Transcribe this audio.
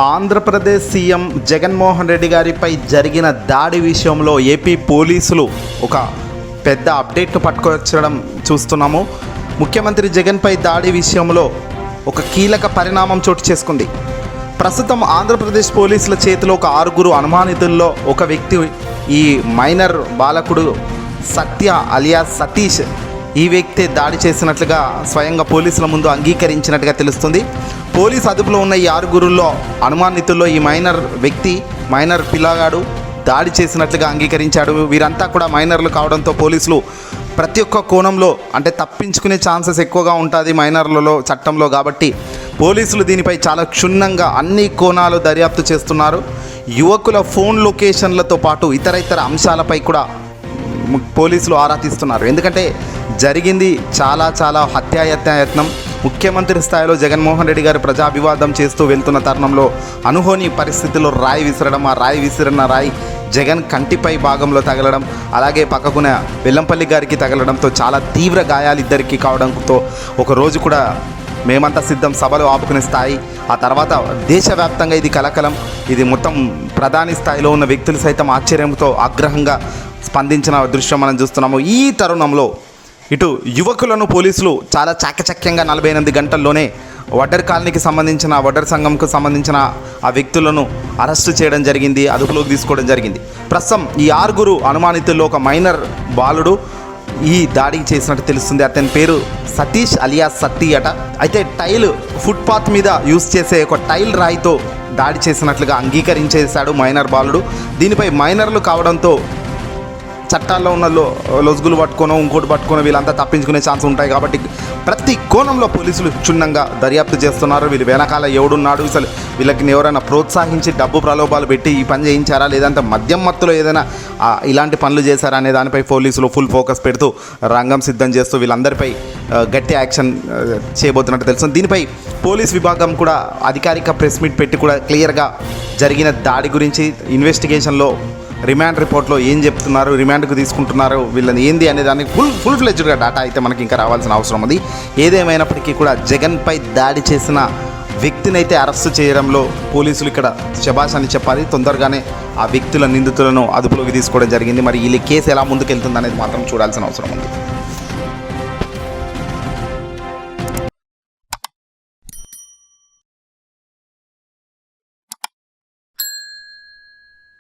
Andhra Pradesh CM Jaganmohan Reddy గారిపై జరిగిన దాడి విషయంలో ఏపీ పోలీసులు ఒక పెద్ద అప్డేట్ను పట్టుకొచ్చడం చూస్తున్నాము. ముఖ్యమంత్రి జగన్పై దాడి విషయంలో ఒక కీలక పరిణామం చోటు చేసుకుంది. ప్రస్తుతం ఆంధ్రప్రదేశ్ పోలీసుల చేతిలో ఒక 6 అనుమానితుల్లో ఒక వ్యక్తి, ఈ మైనర్ బాలకుడు సత్య అలియాస్ సతీష్, ఈ వ్యక్తి దాడి చేసినట్లుగా స్వయంగా పోలీసుల ముందు అంగీకరించినట్టుగా తెలుస్తుంది. పోలీసు అదుపులో ఉన్న ఈ 6 అనుమానితుల్లో ఈ మైనర్ పిల్లగాడు దాడి చేసినట్లుగా అంగీకరించాడు. వీరంతా కూడా మైనర్లు కావడంతో పోలీసులు ప్రతి ఒక్క కోణంలో అంటే తప్పించుకునే ఛాన్సెస్ ఎక్కువగా ఉంటుంది మైనర్లలో చట్టంలో, కాబట్టి పోలీసులు దీనిపై చాలా క్షుణ్ణంగా అన్ని కోణాలు దర్యాప్తు చేస్తున్నారు. యువకుల ఫోన్ లొకేషన్లతో పాటు ఇతర అంశాలపై కూడా పోలీసులు ఆరా తీస్తున్నారు. ఎందుకంటే జరిగింది చాలా హత్యాయత్నం. ముఖ్యమంత్రి స్థాయిలో జగన్మోహన్ రెడ్డి గారు ప్రజాభివాదం చేస్తూ వెళ్తున్న తరుణంలో అనుకోని పరిస్థితుల్లో రాయి విసరడం, ఆ రాయి విసిరిన రాయి జగన్ కంటిపై భాగంలో తగలడం, అలాగే పక్కకున్న వెల్లంపల్లి గారికి తగలడంతో చాలా తీవ్ర గాయాలు ఇద్దరికి కావడంతో ఒకరోజు కూడా మేమంతా సిద్ధం సభలు ఆపుకునే స్థాయి. ఆ తర్వాత దేశవ్యాప్తంగా ఇది కలకలం. ఇది మొత్తం ప్రధాని స్థాయిలో ఉన్న వ్యక్తులు సైతం ఆశ్చర్యంతో ఆగ్రహంగా స్పందించిన దృశ్యం మనం చూస్తున్నాము. ఈ తరుణంలో ఇటు యువకులను పోలీసులు చాలా చాకచక్యంగా 48 గంటల్లోనే వడ్డర్ కాలనీకి సంబంధించిన వడ్డర్ సంఘంకు సంబంధించిన ఆ వ్యక్తులను అరెస్టు చేయడం జరిగింది, అదుపులోకి తీసుకోవడం జరిగింది. ప్రస్తుతం ఈ 6 అనుమానితుల్లో ఒక మైనర్ బాలుడు ఈ దాడికి చేసినట్టు తెలుస్తుంది. అతని పేరు సతీష్ అలియాస్ సత్తి అట. అయితే ఫుట్పాత్ మీద యూజ్ చేసే ఒక టైల్ రాయితో దాడి చేసినట్లుగా అంగీకరించేశాడు మైనర్ బాలుడు. దీనిపై మైనర్లు కావడంతో చట్టాల్లో ఉన్న లొసుగులు పట్టుకోనో ఇంకోటి పట్టుకోనో వీళ్ళంతా తప్పించుకునే ఛాన్స్ ఉంటాయి. కాబట్టి ప్రతి కోణంలో పోలీసులు క్షుణ్ణంగా దర్యాప్తు చేస్తున్నారు. వీళ్ళు వెనకాల ఎవడున్నాడు, అసలు వీళ్ళకి ఎవరైనా ప్రోత్సహించి డబ్బు ప్రలోభాలు పెట్టి ఈ పని చేయించారా, లేదంటే మద్యం మత్తులో ఏదైనా ఇలాంటి పనులు చేశారా అనే దానిపై పోలీసులు ఫుల్ ఫోకస్ పెడుతూ రంగం సిద్ధం చేస్తూ వీళ్ళందరిపై గట్టి యాక్షన్ చేయబోతున్నట్టు తెలుస్తుంది. దీనిపై పోలీస్ విభాగం కూడా అధికారిక ప్రెస్ మీట్ పెట్టి కూడా క్లియర్గా జరిగిన దాడి గురించి ఇన్వెస్టిగేషన్లో రిమాండ్ రిపోర్ట్లో ఏం చెప్తున్నారు, రిమాండ్కు తీసుకుంటున్నారు, వీళ్ళని ఏంది అనే దానికి ఫుల్ ఫ్లెడ్జ్డ్గా డేటా అయితే మనకి ఇంకా రావాల్సిన అవసరం ఉంది. ఏదేమైనప్పటికీ కూడా జగన్పై దాడి చేసిన వ్యక్తిని అయితే అరెస్టు చేయడంలో పోలీసులు ఇక్కడ శభాష్ అని చెప్పాలి. తొందరగానే ఆ నిందితులను అదుపులోకి తీసుకోవడం జరిగింది. మరి ఈ కేసు ఎలా ముందుకెళ్తుంది అనేది మాత్రం చూడాల్సిన అవసరం ఉంది.